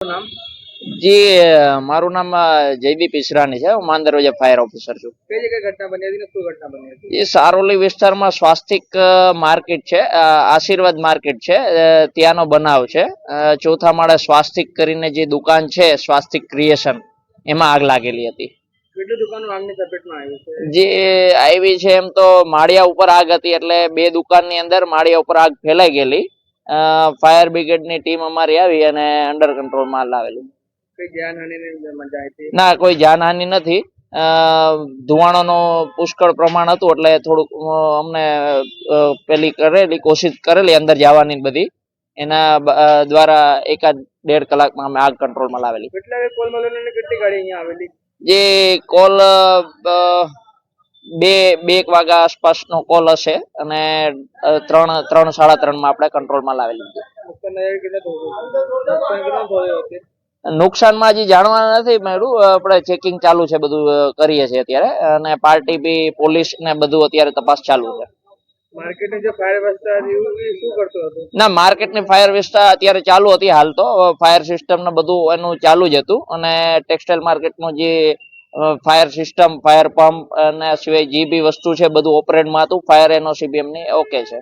નામ જી મારું નામ જયદીપ ઈસરાની છે. હું માંદરવાજા ફાયર ઓફિસર છું. કઈ જગ્યાએ ઘટના બની હતી ને શું ઘટના બની હતી? એ સારોલી વિસ્તારમાં સ્વાસ્તિક માર્કેટ છે, આશીર્વાદ માર્કેટ છે, ત્યાંનો બનાવ છે. ચોથા માળે સ્વાસ્તિક કરીને જે દુકાન છે, સ્વાસ્તિક ક્રિએશન, એમાં આગ લાગેલી હતી. કેટલી દુકાનો આગની ઝપેટમાં આવી છે? જે આવી છે એમ તો માળિયા ઉપર આગ હતી, એટલે બે દુકાનની અંદર માળિયા ઉપર આગ ફેલાઈ ગયેલી. ફાયર બ્રિગેડની ટીમ અમારી આવી અને અંડર કંટ્રોલમાં લાવેલી. કઈ જાનહાનિની મજા આવી? ના, કોઈ જાનહાનિ નથી. ધુવાણોનો પુષ્કળ પ્રમાણ હતું, એટલે થોડુંક અમને પેલી કરેલી કોશિશ કરેલી અંદર જવાની બધી, એના દ્વારા 1.5 કલાકમાં અમે આગ કંટ્રોલમાં લાવેલી. કેટલા કોલ મળેલો ને કેટલી ગાડી અહીંયા આવેલી? જે કોલ 2 વાગ્યા આસપાસનો કોલ હશે અને 3 સાડા 3 માં આપણે કંટ્રોલમાં લાવેલી. નુકસાનમાં હજી જાણવા નથી મળ્યું. આપણે ચેકિંગ ચાલુ છે, બધું કરીએ છીએ અત્યારે, અને પાર્ટી બી પોલીસ ને બધું અત્યારે તપાસ ચાલુ છે. માર્કેટની જે ફાયર વ્યવસ્થા હતી એ શું કરતો હતો? ના, માર્કેટની ફાયર વ્યવસ્થા અત્યારે ચાલુ હતી. હાલ તો ફાયર સિસ્ટમ ને બધું એનું ચાલુ જ હતું, અને ટેક્સટાઇલ માર્કેટનું જે ફાયર સિસ્ટમ, ફાયર પંપ અને સિવાય જે બી વસ્તુ છે બધું ઓપરેટમાં હતું. ફાયર એનઓસી બી એમની ઓકે છે.